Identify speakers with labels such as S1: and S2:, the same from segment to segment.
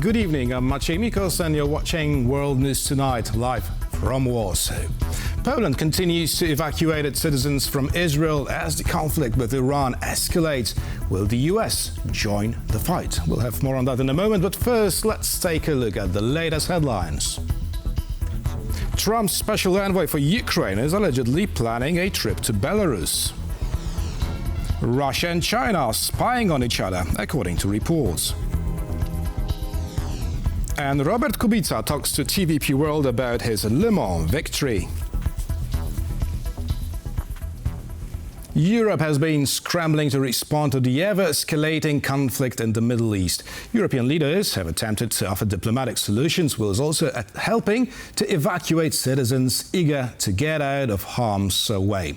S1: Good evening, I'm Maciej Mikos and you're watching World News Tonight, live from Warsaw. Poland continues to evacuate its citizens from Israel as the conflict with Iran escalates. Will the US join the fight? We'll have more on that in a moment, but first let's take a look at the latest headlines. Trump's special envoy for Ukraine is allegedly planning a trip to Belarus. Russia and China are spying on each other, according to reports. And Robert Kubica talks to TVP World about his Le Mans victory. Europe has been scrambling to respond to the ever-escalating conflict in the Middle East. European leaders have attempted to offer diplomatic solutions, while also helping to evacuate citizens eager to get out of harm's way.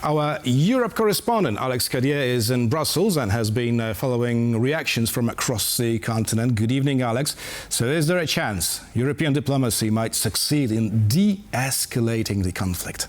S1: Our Europe correspondent, Alex Cadier, is in Brussels and has been following reactions from across the continent. Good evening, Alex. So is there a chance European diplomacy might succeed in de-escalating the conflict?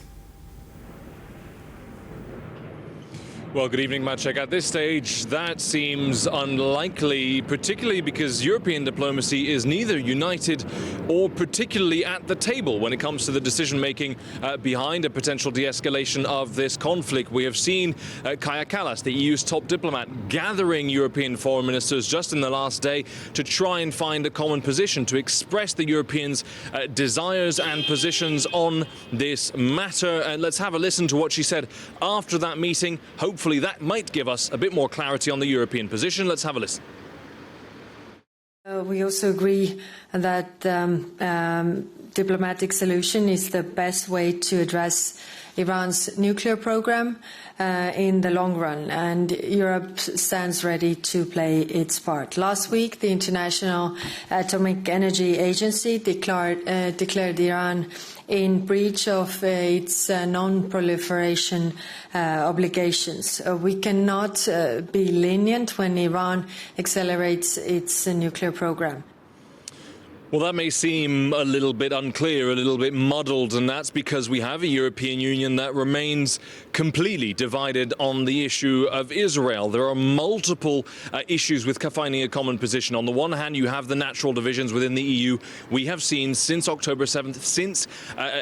S2: Well, good evening, Maciek. At this stage, that seems unlikely, particularly because European diplomacy is neither united or particularly at the table when it comes to the decision-making behind a potential de-escalation of this conflict. We have seen Kaja Kallas, the EU's top diplomat, gathering European foreign ministers just in the last day to try and find a common position, to express the Europeans' desires and positions on this matter. And let's have a listen to what she said after that meeting. Hopefully that might give us a bit more clarity on the European position. Let's have a listen.
S3: We also agree that diplomatic solution is the best way to address Iran's nuclear program in the long run, and Europe stands ready to play its part. Last week, the International Atomic Energy Agency declared Iran in breach of its non-proliferation obligations. We cannot be lenient when Iran accelerates its nuclear program.
S2: Well, that may seem a little bit unclear, a little bit muddled, and that's because we have a European Union that remains completely divided on the issue of Israel. There are multiple issues with finding a common position. On the one hand, you have the natural divisions within the EU. We have seen since October 7th, since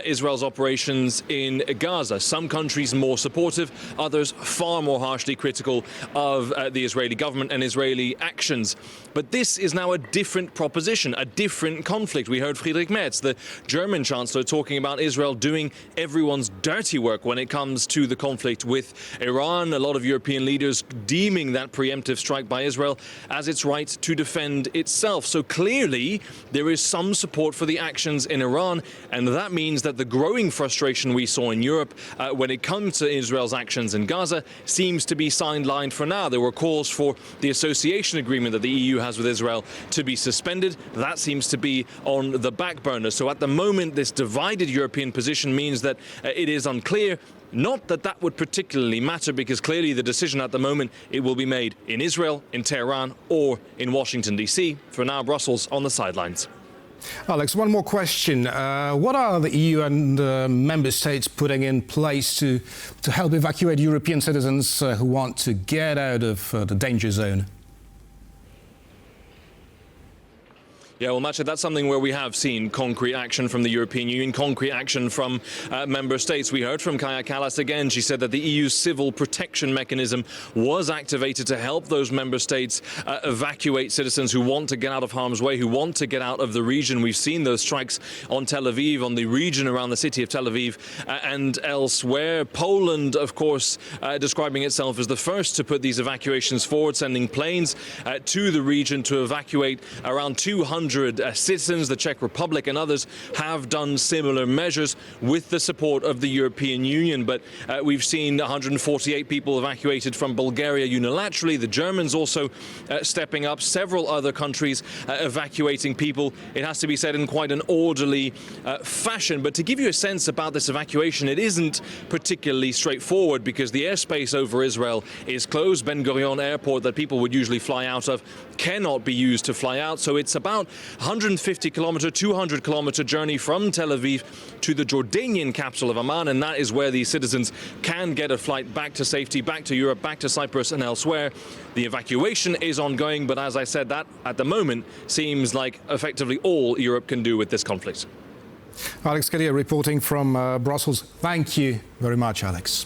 S2: Israel's operations in Gaza, some countries more supportive, others far more harshly critical of the Israeli government and Israeli actions. But this is now a different proposition, a different conflict. We heard Friedrich Merz, the German chancellor, talking about Israel doing everyone's dirty work when it comes to the conflict with Iran. A lot of European leaders deeming that preemptive strike by Israel as its right to defend itself. So clearly there is some support for the actions in Iran, and that means that the growing frustration we saw in Europe when it comes to Israel's actions in Gaza seems to be sidelined for now. There were calls for the association agreement that the EU has with Israel to be suspended. That seems to be on the back burner. So at the moment, this divided European position means that it is unclear. Not that that would particularly matter, because clearly the decision at the moment, it will be made in Israel, in Tehran, or in Washington, D.C. For now, Brussels on the sidelines.
S1: Alex, one more question. What are the EU and member states putting in place to help evacuate European citizens who want to get out of the danger zone?
S2: Yeah, well, Maciej, that's something where we have seen concrete action from the European Union, concrete action from member states. We heard from Kaja Kallas again. She said that the EU's civil protection mechanism was activated to help those member states evacuate citizens who want to get out of harm's way, who want to get out of the region. We've seen those strikes on Tel Aviv, on the region around the city of Tel Aviv and elsewhere. Poland, of course, describing itself as the first to put these evacuations forward, sending planes to the region to evacuate around 200 citizens. The Czech Republic and others have done similar measures with the support of the European Union. But we've seen 148 people evacuated from Bulgaria unilaterally. The Germans also stepping up. Several other countries evacuating people. It has to be said in quite an orderly fashion. But to give you a sense about this evacuation, it isn't particularly straightforward because the airspace over Israel is closed. Ben Gurion Airport that people would usually fly out of cannot be used to fly out. So it's about 150-kilometer, 200-kilometer journey from Tel Aviv to the Jordanian capital of Amman, and that is where these citizens can get a flight back to safety, back to Europe, back to Cyprus and elsewhere. The evacuation is ongoing, but as I said, that at the moment seems like effectively all Europe can do with this conflict.
S1: Alex Kadia reporting from Brussels. Thank you very much, Alex.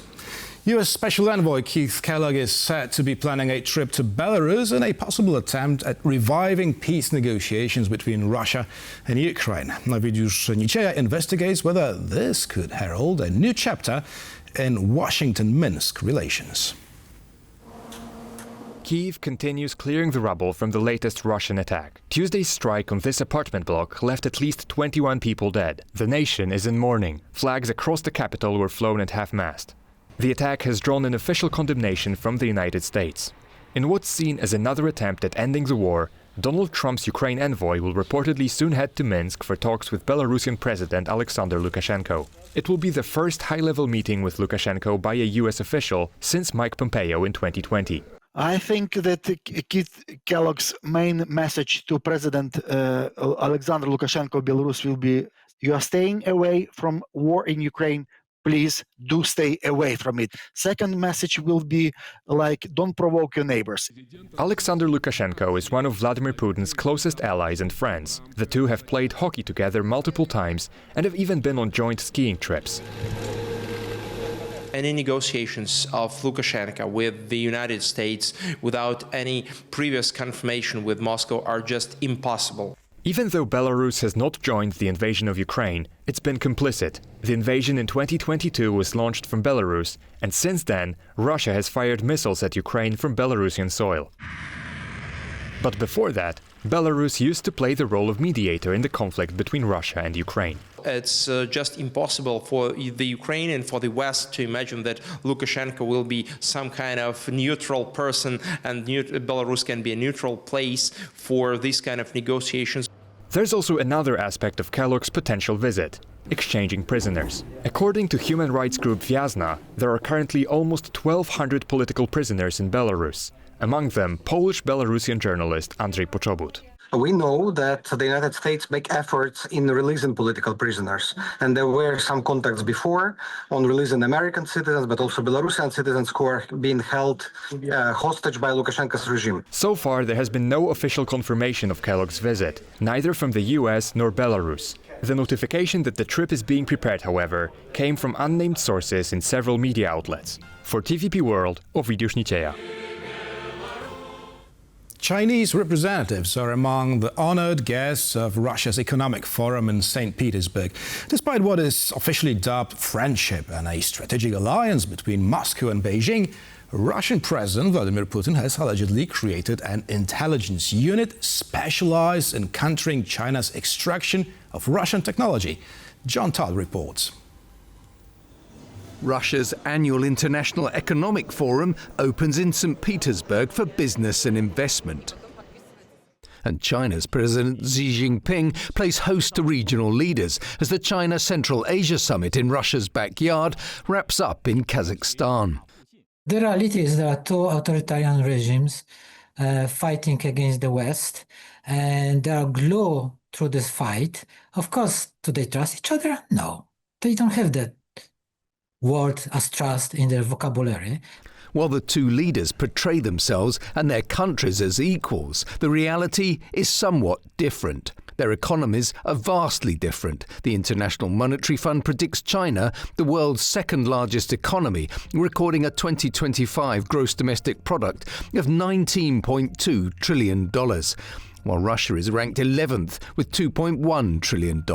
S1: US Special Envoy Keith Kellogg is said to be planning a trip to Belarus in a possible attempt at reviving peace negotiations between Russia and Ukraine. Novidiusz Nicieja investigates whether this could herald a new chapter in Washington-Minsk relations.
S4: Kyiv continues clearing the rubble from the latest Russian attack. Tuesday's strike on this apartment block left at least 21 people dead. The nation is in mourning. Flags across the capital were flown at half-mast. The attack has drawn an official condemnation from the United States. In what's seen as another attempt at ending the war, Donald Trump's Ukraine envoy will reportedly soon head to Minsk for talks with Belarusian President Alexander Lukashenko. It will be the first high-level meeting with Lukashenko by a US official since Mike Pompeo in 2020.
S5: I think that Keith Kellogg's main message to President Alexander Lukashenko of Belarus will be, you are staying away from war in Ukraine, please do stay away from it. Second message will be like, don't provoke your neighbors.
S4: Alexander Lukashenko is one of Vladimir Putin's closest allies and friends. The two have played hockey together multiple times and have even been on joint skiing trips.
S6: Any negotiations of Lukashenko with the United States without any previous confirmation with Moscow are just impossible.
S4: Even though Belarus has not joined the invasion of Ukraine, it's been complicit. The invasion in 2022 was launched from Belarus, and since then, Russia has fired missiles at Ukraine from Belarusian soil. But before that, Belarus used to play the role of mediator in the conflict between Russia and Ukraine.
S6: It's just impossible for the Ukraine and for the West to imagine that Lukashenko will be some kind of neutral person and Belarus can be a neutral place for these kind of negotiations.
S4: There's also another aspect of Kellogg's potential visit: exchanging prisoners. According to human rights group Vyazna, there are currently almost 1,200 political prisoners in Belarus. Among them, Polish-Belarusian journalist Andrzej Poczobut.
S7: We know that the United States make efforts in releasing political prisoners, and there were some contacts before on releasing American citizens, but also Belarusian citizens who are being held hostage by Lukashenko's regime.
S4: So far, there has been no official confirmation of Kellogg's visit, neither from the US nor Belarus. The notification that the trip is being prepared, however, came from unnamed sources in several media outlets. For TVP World, Ovidiusz Nicieja.
S1: Chinese representatives are among the honored guests of Russia's Economic Forum in Saint Petersburg. Despite what is officially dubbed friendship and a strategic alliance between Moscow and Beijing, Russian President Vladimir Putin has allegedly created an intelligence unit specialized in countering China's extraction of Russian technology. John Todd reports.
S8: Russia's annual International Economic Forum opens in St. Petersburg for business and investment. And China's President Xi Jinping plays host to regional leaders as the China Central Asia Summit in Russia's backyard wraps up in Kazakhstan.
S9: The reality is there are two authoritarian regimes fighting against the West, and they are glued through this fight. Of course, do they trust each other? No, they don't have that word as trust in their vocabulary.
S8: While the two leaders portray themselves and their countries as equals, the reality is somewhat different. Their economies are vastly different. The International Monetary Fund predicts China, the world's second largest economy, recording a 2025 gross domestic product of $19.2 trillion, while Russia is ranked 11th with $2.1 trillion.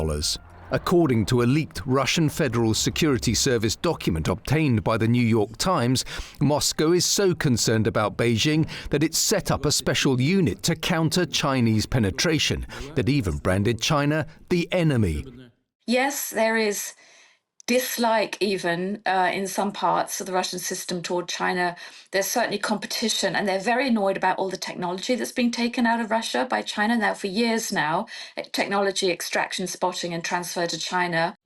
S8: According to a leaked Russian Federal Security Service document obtained by the New York Times, Moscow is so concerned about Beijing that it set up a special unit to counter Chinese penetration that even branded China the enemy.
S10: Yes, there is dislike even in some parts of the Russian system toward China. There's certainly competition, and they're very annoyed about all the technology that's being taken out of Russia by China now for years now, technology extraction, spotting and transfer to China.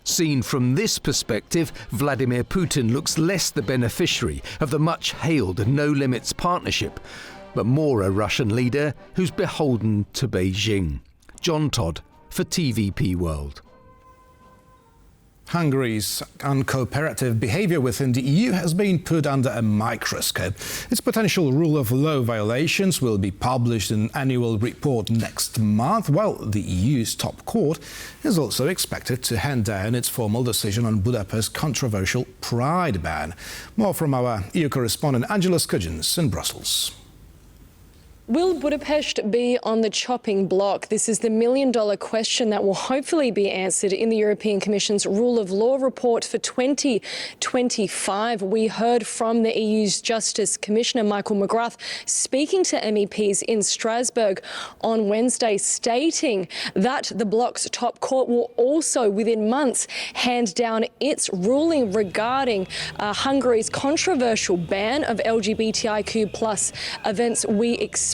S8: Seen from this perspective, Vladimir Putin looks less the beneficiary of the much-hailed no-limits partnership, but more a Russian leader who's beholden to Beijing. John Todd for TVP World.
S1: Hungary's uncooperative behaviour within the EU has been put under a microscope. Its potential rule of law violations will be published in an annual report next month, while the EU's top court is also expected to hand down its formal decision on Budapest's controversial Pride ban. More from our EU correspondent Angela Skudgens in Brussels.
S11: Will Budapest be on the chopping block? This is the million-dollar question that will hopefully be answered in the European Commission's Rule of Law report for 2025. We heard from the EU's Justice Commissioner Michael McGrath speaking to MEPs in Strasbourg on Wednesday, stating that the bloc's top court will also, within months, hand down its ruling regarding Hungary's controversial ban of LGBTIQ plus events. We expect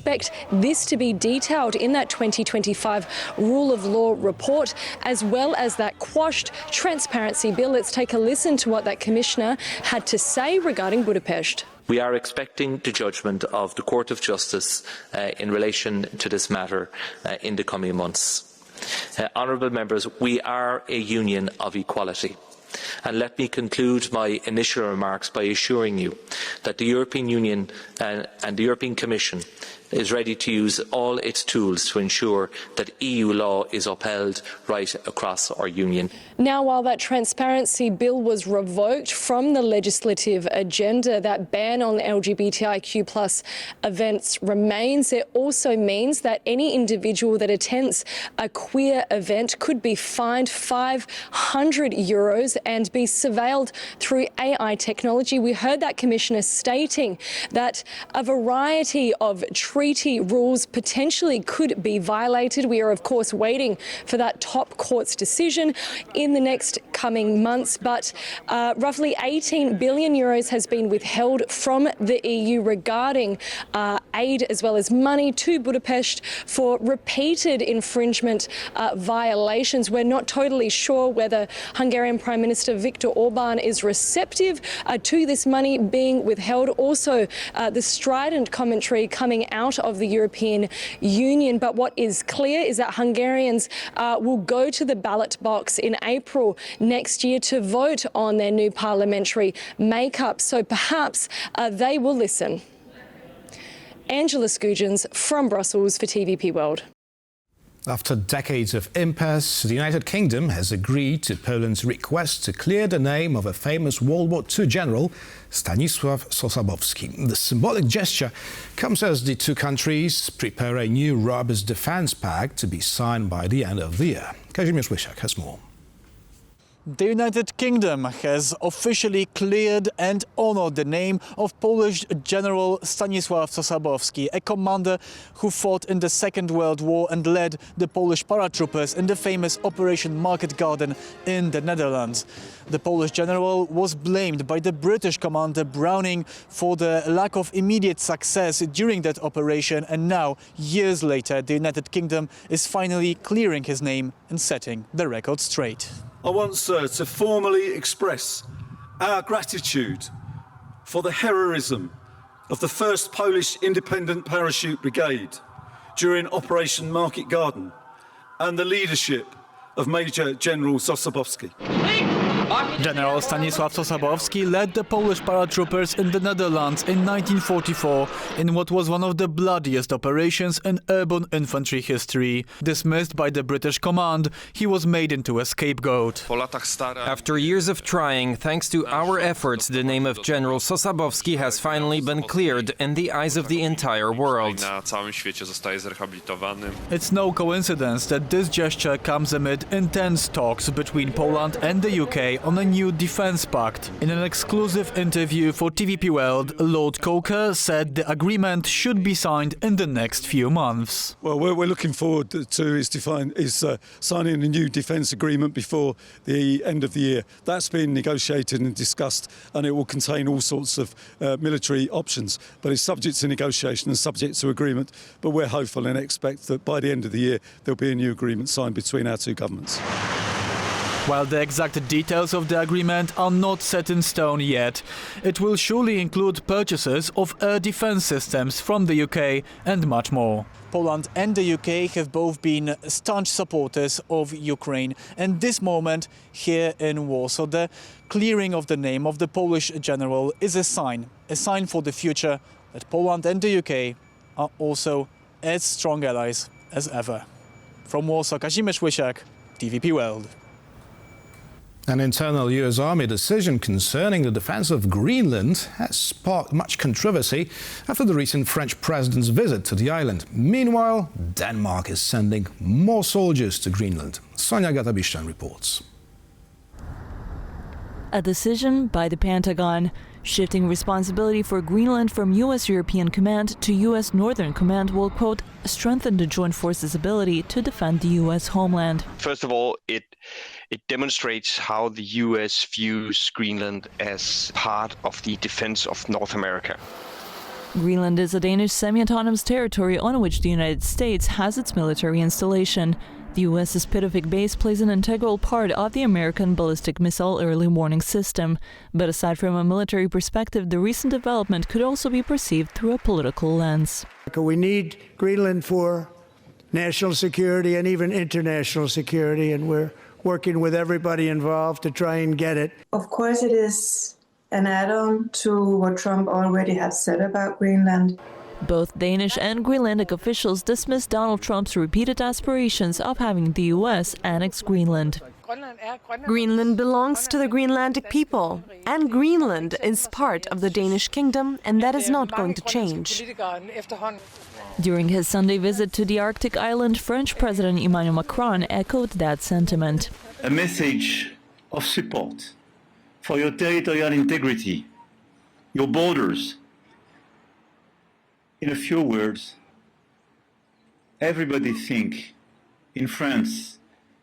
S11: this to be detailed in that 2025 Rule of Law report, as well as that quashed transparency bill. Let's take a listen to what that commissioner had to say regarding Budapest.
S12: We are expecting the judgment of the Court of Justice in relation to this matter in the coming months. Honourable members, we are a union of equality. And let me conclude my initial remarks by assuring you that the European Union and the European Commission is ready to use all its tools to ensure that EU law is upheld right across our Union.
S11: Now, while that transparency bill was revoked from the legislative agenda, that ban on LGBTIQ plus events remains. It also means that any individual that attends a queer event could be fined €500 and be surveilled through AI technology. We heard that Commissioner stating that a variety of treaty rules potentially could be violated. We are, of course, waiting for that top court's decision in the next coming months. But roughly €18 billion has been withheld from the EU regarding aid as well as money to Budapest for repeated infringement violations. We're not totally sure whether Hungarian Prime Minister Viktor Orban is receptive to this money being withheld. Also, the strident commentary coming out of the European Union. But what is clear is that Hungarians will go to the ballot box in April next year to vote on their new parliamentary makeup. So perhaps they will listen. Angela Skudgens from Brussels for TVP World.
S1: After decades of impasse, the United Kingdom has agreed to Poland's request to clear the name of a famous World War II general, Stanisław Sosabowski. The symbolic gesture comes as the two countries prepare a new robust defence pact to be signed by the end of the year. Kazimierz Łysiak has more.
S13: The United Kingdom has officially cleared and honored the name of Polish General Stanisław Sosabowski, a commander who fought in the Second World War and led the Polish paratroopers in the famous Operation Market Garden in the Netherlands. The Polish general was blamed by the British commander Browning for the lack of immediate success during that operation, and now, years later, the United Kingdom is finally clearing his name and setting the record straight.
S14: I want, sir, to formally express our gratitude for the heroism of the 1st Polish Independent Parachute Brigade during Operation Market Garden and the leadership of Major General Sosabowski.
S13: General Stanisław Sosabowski led the Polish paratroopers in the Netherlands in 1944 in what was one of the bloodiest operations in urban infantry history. Dismissed by the British command, he was made into a scapegoat.
S15: After years of trying, thanks to our efforts, the name of General Sosabowski has finally been cleared in the eyes of the entire world.
S13: It's no coincidence that this gesture comes amid intense talks between Poland and the UK on a new defence pact. In an exclusive interview for TVP World, Lord Coker said the agreement should be signed in the next few months.
S14: Well, we're looking forward to signing a new defence agreement before the end of the year. That's been negotiated and discussed, and it will contain all sorts of military options. But it's subject to negotiation and subject to agreement. But we're hopeful and expect that by the end of the year there'll be a new agreement signed between our two governments.
S13: While the exact details of the agreement are not set in stone yet, it will surely include purchases of air defense systems from the UK and much more. Poland and the UK have both been staunch supporters of Ukraine, and this moment here in Warsaw, the clearing of the name of the Polish general is a sign for the future that Poland and the UK are also as strong allies as ever. From Warsaw, Kazimierz Łysiak, TVP World.
S1: An internal US Army decision concerning the defense of Greenland has sparked much controversy after the recent French president's visit to the island. Meanwhile, Denmark is sending more soldiers to Greenland. Sonia Gatabishchan reports.
S16: A decision by the Pentagon, shifting responsibility for Greenland from U.S. European Command to U.S. Northern Command will, quote, strengthen the joint forces' ability to defend the U.S. homeland.
S17: First of all, it demonstrates how the U.S. views Greenland as part of the defense of North America.
S16: Greenland is a Danish semi-autonomous territory on which the United States has its military installation. The U.S.'s Pitovik base plays an integral part of the American ballistic missile early warning system. But aside from a military perspective, the recent development could also be perceived through a political lens.
S18: We need Greenland for national security and even international security, and we're working with everybody involved to try and get it.
S19: Of course, it is an add-on to what Trump already has said about Greenland.
S16: Both Danish and Greenlandic officials dismissed Donald Trump's repeated aspirations of having the U.S. annex Greenland.
S20: Greenland belongs to the Greenlandic people, and Greenland is part of the Danish kingdom, and that is not going to change.
S16: During his Sunday visit to the Arctic island, French President Emmanuel Macron echoed that sentiment.
S21: A message of support for your territorial integrity, your borders. In a few words, everybody think in France,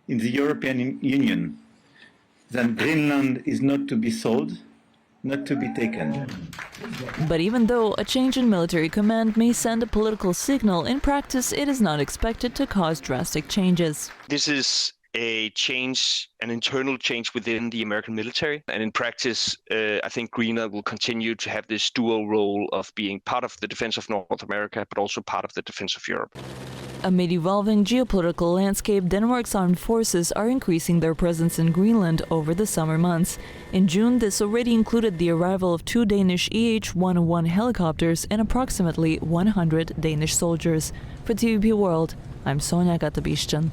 S21: in the European Union, that Greenland is not to be sold, not to be taken.
S16: But even though a change in military command may send a political signal, in practice it is not expected to cause drastic changes.
S17: This is a change, an internal change within the American military. And in practice, I think Greenland will continue to have this dual role of being part of the defense of North America, but also part of the defense of Europe.
S16: Amid evolving geopolitical landscape, Denmark's armed forces are increasing their presence in Greenland over the summer months. In June, this already included the arrival of 2 Danish EH-101 helicopters and approximately 100 Danish soldiers. For TVP World, I'm Sonia Gatabishchan.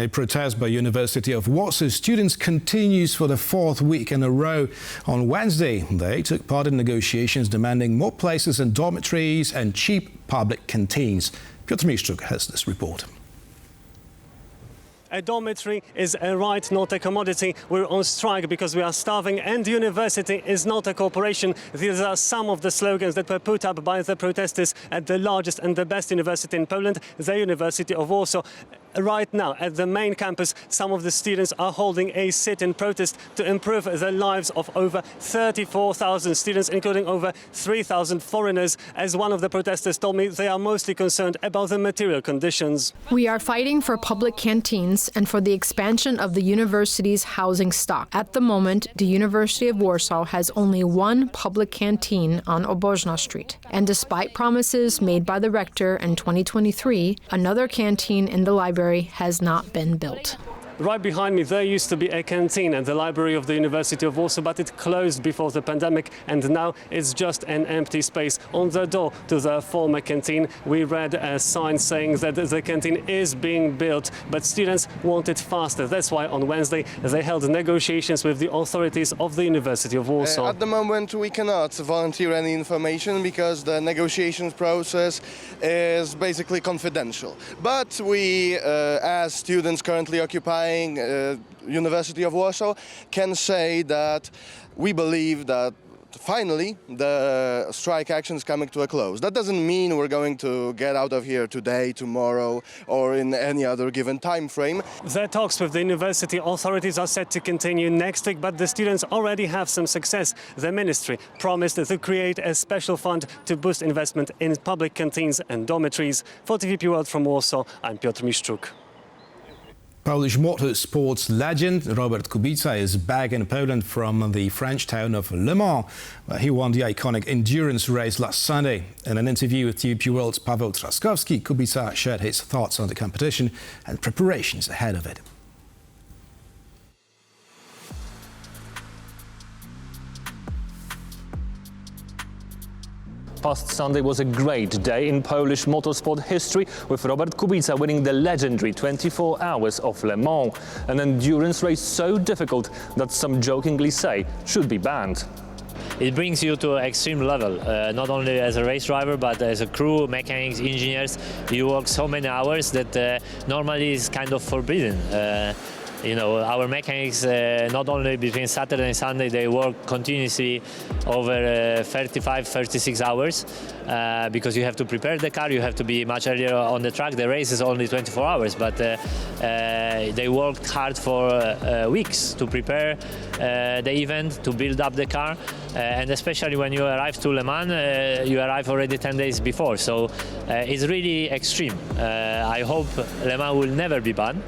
S1: A protest by University of Warsaw students continues for the 4th week in a row. On Wednesday, they took part in negotiations demanding more places in dormitories and cheap public canteens. Piotr Miszczuk has this report.
S22: A dormitory is a right, not a commodity. We're on strike because we are starving, and university is not a corporation. These are some of the slogans that were put up by the protesters at the largest and the best university in Poland, the University of Warsaw. Right now, at the main campus, some of the students are holding a sit-in protest to improve the lives of over 34,000 students, including over 3,000 foreigners. As one of the protesters told me, they are mostly concerned about the material conditions.
S23: We are fighting for public canteens and for the expansion of the university's housing stock. At the moment, the University of Warsaw has only one public canteen on Obożna Street. And despite promises made by the rector in 2023, another canteen in the library has not been built.
S22: Right behind me, there used to be a canteen at the library of the University of Warsaw, but it closed before the pandemic, and now it's just an empty space. On the door to the former canteen, we read a sign saying that the canteen is being built, but students want it faster. That's why on Wednesday they held negotiations with the authorities of the University of Warsaw.
S24: At the moment, we cannot volunteer any information because the negotiations process is basically confidential. But we, as students currently occupying University of Warsaw, can say that we believe that finally the strike action is coming to a close. That doesn't mean we're going to get out of here today, tomorrow, or in any other given time frame.
S22: The talks with the university authorities are set to continue next week, but the students already have some success. The ministry promised to create a special fund to boost investment in public canteens and dormitories. For TVP World from Warsaw, I'm Piotr Miszczuk.
S1: Polish motorsports legend Robert Kubica is back in Poland from the French town of Le Mans, where he won the iconic endurance race last Sunday. In an interview with TVP World's Paweł Trzaskowski, Kubica shared his thoughts on the competition and preparations ahead of it.
S2: Past Sunday was a great day in Polish motorsport history, with Robert Kubica winning the legendary 24 hours of Le Mans, an endurance race so difficult that some jokingly say should be banned.
S3: It brings you to an extreme level, not only as a race driver, but as a crew, mechanics, engineers. You work so many hours that normally is kind of forbidden. You know, our mechanics, not only between Saturday and Sunday, they work continuously over 35, 36 hours because you have to prepare the car, you have to be much earlier on the track. The race is only 24 hours, but they worked hard for weeks to prepare the event, to build up the car. And especially when you arrive to Le Mans, you arrive already 10 days before. So it's really extreme. I hope Le Mans will never be banned.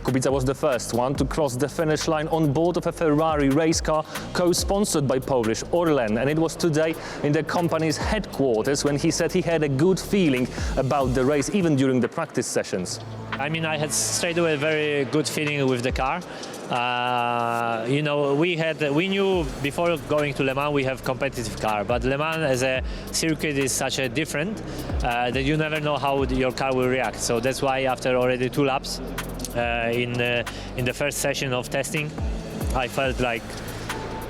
S2: Kubica was the first one to cross the finish line on board of a Ferrari race car co-sponsored by Polish Orlen, and it was today in the company's headquarters when he said he had a good feeling about the race even during the practice sessions.
S3: I mean, I had straight away a very good feeling with the car. You know, we knew before going to Le Mans we have competitive car, but Le Mans as a circuit is such a different that you never know how your car will react. So that's why after already 2 laps in the first session of testing, I felt like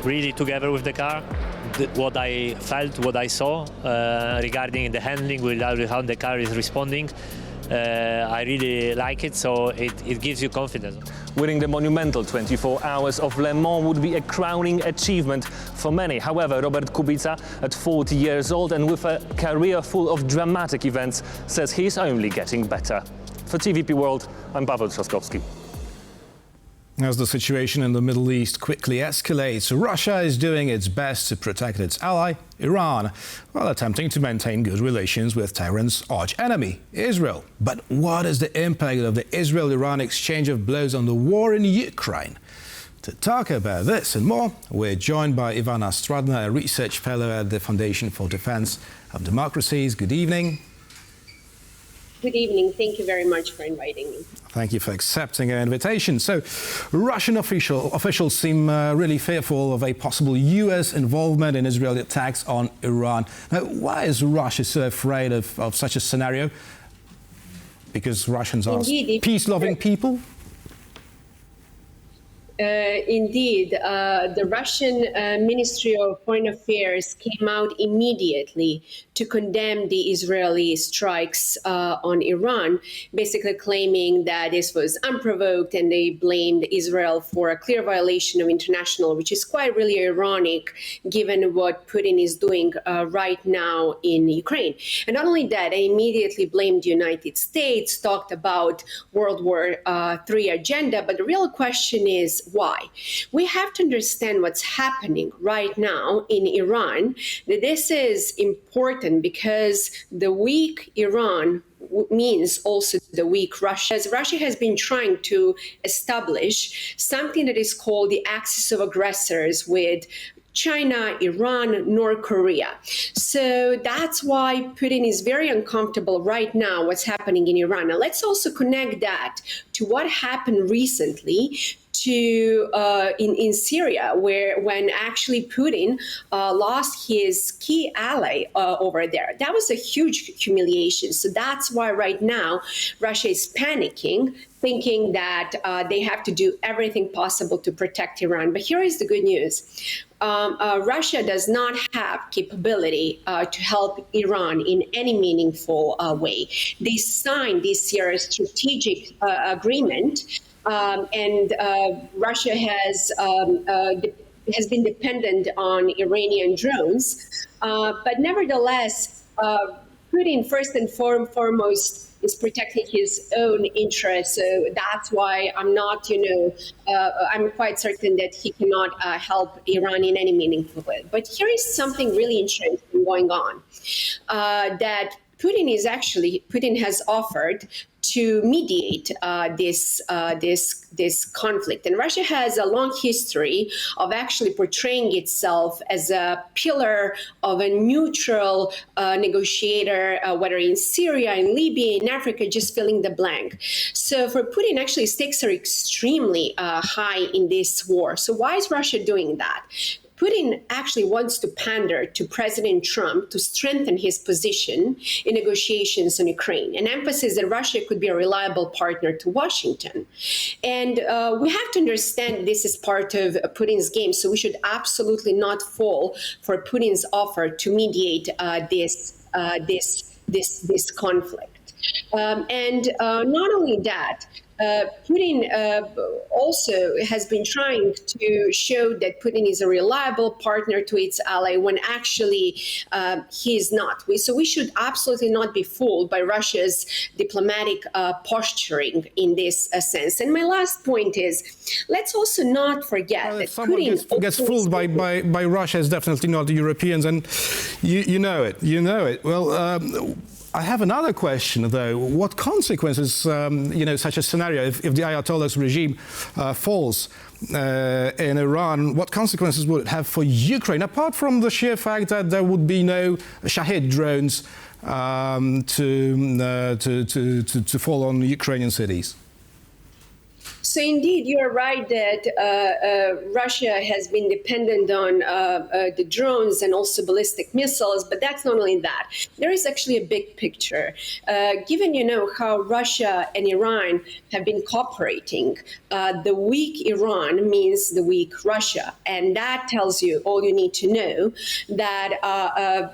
S3: really together with the car. What I felt, what I saw regarding the handling, how the car is responding, I really like it, so it gives you confidence.
S2: Winning the monumental 24 hours of Le Mans would be a crowning achievement for many. However, Robert Kubica, at 40 years old and with a career full of dramatic events, says he's only getting better. For TVP World, I'm Paweł Trzaskowski.
S1: As the situation in the Middle East quickly escalates, Russia is doing its best to protect its ally, Iran, while attempting to maintain good relations with Tehran's arch-enemy, Israel. But what is the impact of the Israel-Iran exchange of blows on the war in Ukraine? To talk about this and more, we're joined by Ivana Stradna, a research fellow at the Foundation for Defense of Democracies. Good evening.
S5: Good evening. Thank you very much for inviting me.
S1: Thank you for accepting our invitation. So, Russian officials seem really fearful of a possible US involvement in Israeli attacks on Iran. Now, why is Russia so afraid of such a scenario? Because Russians are peace-loving people?
S5: Indeed, the Russian Ministry of Foreign Affairs came out immediately to condemn the Israeli strikes on Iran, basically claiming that this was unprovoked, and they blamed Israel for a clear violation of international, which is quite really ironic given what Putin is doing right now in Ukraine. And not only that, they immediately blamed the United States, talked about World War III agenda, but the real question is, why? We have to understand what's happening right now in Iran, that this is important because the weak Iran means also the weak Russia. As Russia has been trying to establish something that is called the axis of aggressors with China, Iran, North Korea. So that's why Putin is very uncomfortable right now what's happening in Iran. Now let's also connect that to what happened recently in Syria, when actually Putin lost his key ally over there. That was a huge humiliation. So that's why right now Russia is panicking, thinking that they have to do everything possible to protect Iran. But here is the good news. Russia does not have capability to help Iran in any meaningful way. They signed this year a strategic agreement, and Russia has been dependent on Iranian drones. But nevertheless, Putin, first and foremost, is protecting his own interests. So that's why I'm not, I'm quite certain that he cannot help Iran in any meaningful way. But here is something really interesting going on, that Putin has offered to mediate this conflict. And Russia has a long history of actually portraying itself as a pillar of a neutral negotiator, whether in Syria, in Libya, in Africa, just filling the blank. So for Putin, actually, stakes are extremely high in this war. So why is Russia doing that? Putin actually wants to pander to President Trump to strengthen his position in negotiations on Ukraine, an emphasis that Russia could be a reliable partner to Washington. And we have to understand this is part of Putin's game, so we should absolutely not fall for Putin's offer to mediate this conflict. And not only that, Putin also has been trying to show that Putin is a reliable partner to its ally when actually he is not. So we should absolutely not be fooled by Russia's diplomatic posturing in this sense. And my last point is, let's also not forget that Putin
S1: gets fooled by Russia is definitely not the Europeans, and you know it. You know it. Well. I have another question, though. What consequences, such a scenario, if the Ayatollah's regime falls in Iran, what consequences would it have for Ukraine, apart from the sheer fact that there would be no Shahid drones to fall on Ukrainian cities?
S5: So indeed, you're right that Russia has been dependent on the drones and also ballistic missiles, but that's not only that. There is actually a big picture. Given, how Russia and Iran have been cooperating, the weak Iran means the weak Russia. And that tells you all you need to know, that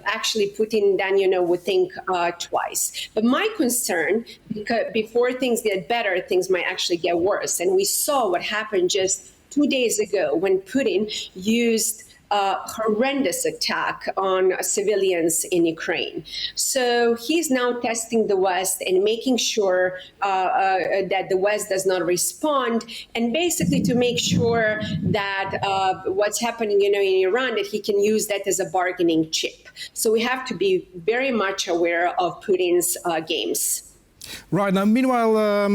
S5: actually Putin then, would think twice. But my concern, because before things get better, things might actually get worse. And we saw what happened just 2 days ago when Putin used a horrendous attack on civilians in Ukraine. So he's now testing the West and making sure that the West does not respond, and basically to make sure that what's happening, in Iran, that he can use that as a bargaining chip. So we have to be very much aware of Putin's games.
S1: Right. Now, meanwhile,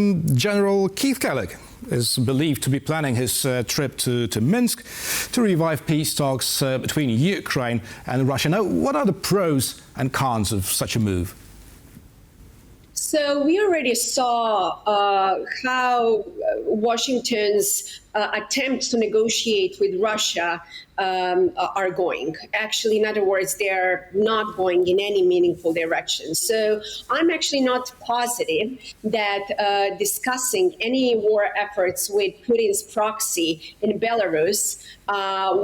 S1: General Keith Kellogg is believed to be planning his trip to Minsk to revive peace talks between Ukraine and Russia. Now, what are the pros and cons of such a move?
S5: So we already saw how Washington's attempts to negotiate with Russia are going. Actually, in other words, they're not going in any meaningful direction. So I'm actually not positive that discussing any war efforts with Putin's proxy in Belarus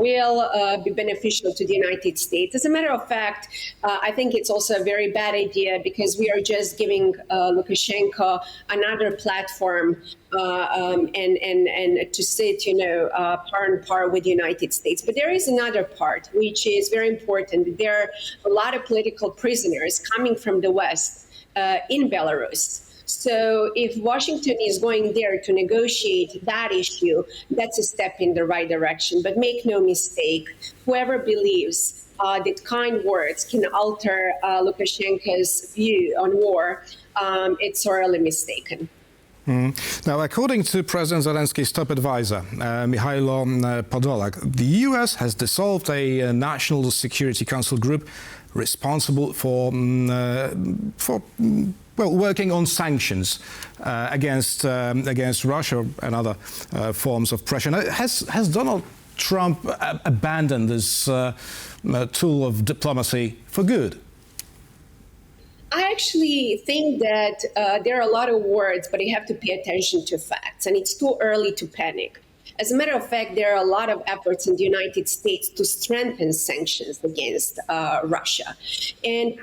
S5: will be beneficial to the United States. As a matter of fact, I think it's also a very bad idea, because we are just giving Lukashenko another platform and to sit, par and par with the United States. But there is another part, which is very important. There are a lot of political prisoners coming from the West in Belarus. So if Washington is going there to negotiate that issue, that's a step in the right direction. But make no mistake, whoever believes that kind words can alter Lukashenko's view on war, it's sorely mistaken.
S1: Now, according to President Zelensky's top advisor, Mikhailo Podolak, the US has dissolved a National Security Council group responsible for working on sanctions against Russia and other forms of pressure. Now, has Donald Trump abandoned this tool of diplomacy for good?
S5: I actually think that there are a lot of words, but you have to pay attention to facts, and it's too early to panic. As a matter of fact, there are a lot of efforts in the United States to strengthen sanctions against Russia. And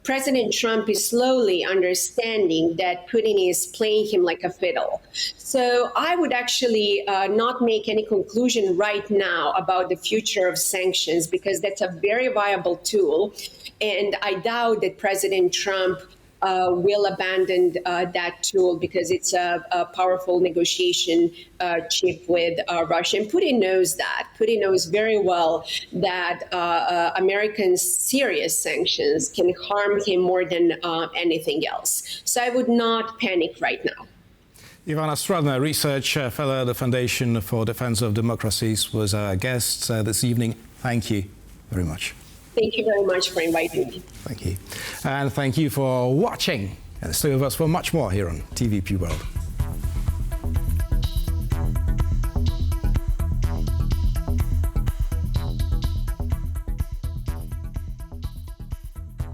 S5: President Trump is slowly understanding that Putin is playing him like a fiddle. So I would actually not make any conclusion right now about the future of sanctions, because that's a very viable tool. And I doubt that President Trump will abandon that tool because it's a powerful negotiation chip with Russia. And Putin knows that. Putin knows very well that American serious sanctions can harm him more than anything else. So I would not panic right now.
S1: Ivana Stradna, research fellow at the Foundation for Defense of Democracies, was our guest this evening. Thank you very much.
S5: Thank you very much for inviting me.
S1: Thank you. And thank you for watching. And stay with us for much more here on TVP World.